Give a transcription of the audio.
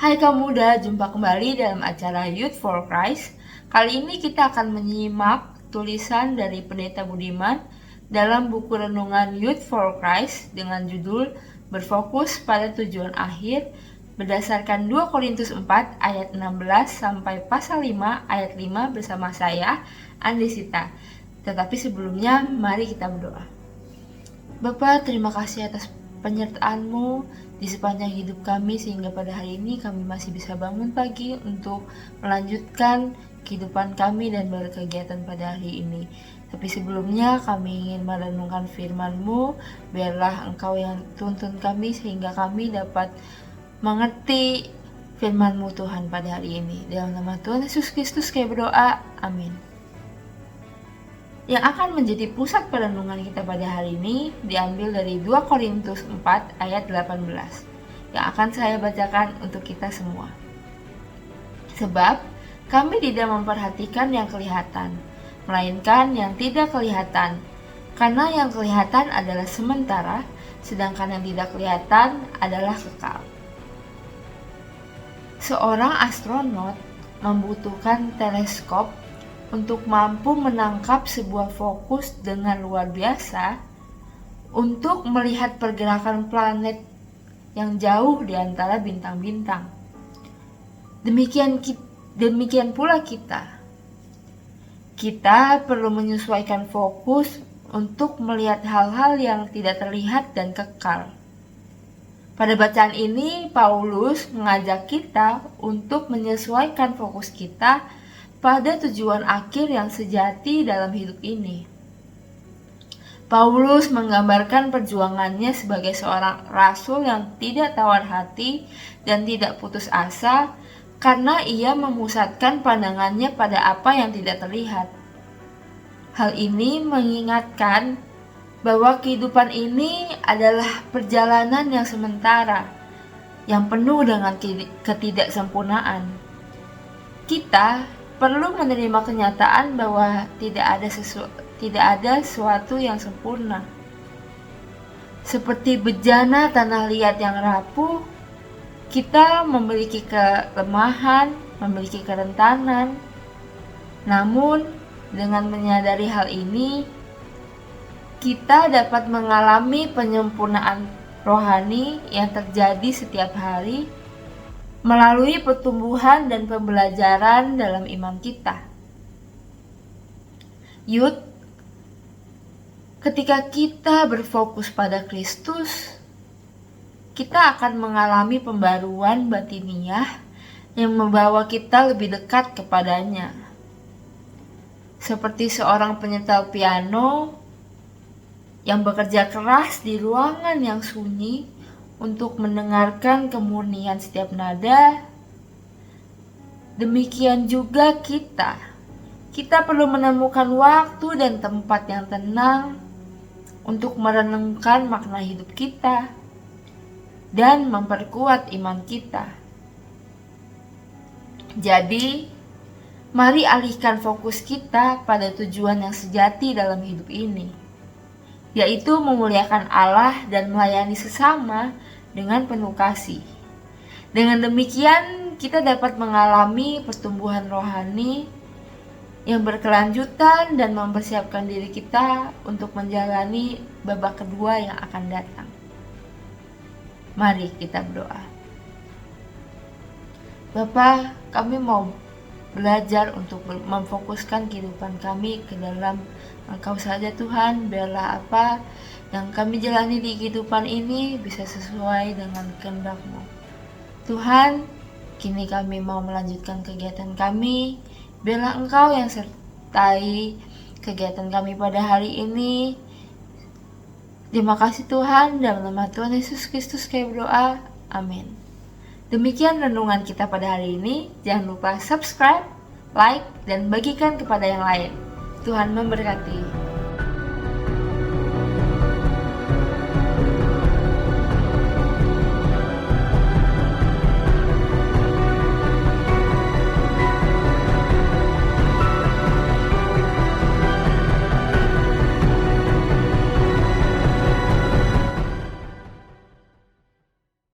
Hai kaum muda, jumpa kembali dalam acara Youth for Christ. Kali ini kita akan menyimak tulisan dari Pendeta Budiman dalam buku renungan Youth for Christ dengan judul Berfokus pada Tujuan Akhir berdasarkan 2 Korintus 4 ayat 16 sampai pasal 5 ayat 5 bersama saya, Andesita. Tetapi sebelumnya, mari kita berdoa. Bapa, terima kasih atas penyertaan-Mu di sepanjang hidup kami sehingga pada hari ini kami masih bisa bangun pagi untuk melanjutkan kehidupan kami dan berkegiatan pada hari ini. Tapi sebelumnya kami ingin merenungkan firman-Mu, biarlah Engkau yang tuntun kami sehingga kami dapat mengerti firman-Mu Tuhan pada hari ini. Dalam nama Tuhan Yesus Kristus kami berdoa, amin. Yang akan menjadi pusat perenungan kita pada hari ini diambil dari 2 Korintus 4 ayat 18 yang akan saya bacakan untuk kita semua. Sebab kami tidak memperhatikan yang kelihatan, melainkan yang tidak kelihatan, karena yang kelihatan adalah sementara, sedangkan yang tidak kelihatan adalah kekal. Seorang astronot membutuhkan teleskop untuk mampu menangkap sebuah fokus dengan luar biasa untuk melihat pergerakan planet yang jauh di antara bintang-bintang. Demikian pula kita. Kita perlu menyesuaikan fokus untuk melihat hal-hal yang tidak terlihat dan kekal. Pada bacaan ini, Paulus mengajak kita untuk menyesuaikan fokus kita pada tujuan akhir yang sejati dalam hidup ini. Paulus menggambarkan perjuangannya sebagai seorang rasul yang tidak tawar hati dan tidak putus asa karena ia memusatkan pandangannya pada apa yang tidak terlihat. Hal ini mengingatkan bahwa kehidupan ini adalah perjalanan yang sementara, yang penuh dengan ketidaksempurnaan. Kita perlu menerima kenyataan bahwa tidak ada sesuatu yang sempurna. Seperti bejana tanah liat yang rapuh, kita memiliki kelemahan, memiliki kerentanan. Namun, dengan menyadari hal ini, kita dapat mengalami penyempurnaan rohani yang terjadi setiap hari melalui pertumbuhan dan pembelajaran dalam iman kita. Youth, ketika kita berfokus pada Kristus, kita akan mengalami pembaruan batiniah yang membawa kita lebih dekat kepadanya. Seperti seorang penyetel piano yang bekerja keras di ruangan yang sunyi untuk mendengarkan kemurnian setiap nada, demikian juga kita. Kita perlu menemukan waktu dan tempat yang tenang untuk merenungkan makna hidup kita dan memperkuat iman kita. Jadi, mari alihkan fokus kita pada tujuan yang sejati dalam hidup ini, yaitu memuliakan Allah dan melayani sesama dengan penuh kasih. Dengan demikian, kita dapat mengalami pertumbuhan rohani yang berkelanjutan dan mempersiapkan diri kita untuk menjalani babak kedua yang akan datang. Mari kita berdoa. Bapa, kami mau belajar untuk memfokuskan kehidupan kami ke dalam Engkau saja Tuhan. Biarlah apa yang kami jalani di kehidupan ini bisa sesuai dengan kehendak-Mu. Tuhan, kini kami mau melanjutkan kegiatan kami. Biarlah Engkau yang sertai kegiatan kami pada hari ini. Terima kasih Tuhan, dalam nama Tuhan Yesus Kristus kami berdoa, amin. Demikian renungan kita pada hari ini. Jangan lupa subscribe, like, dan bagikan kepada yang lain. Tuhan memberkati.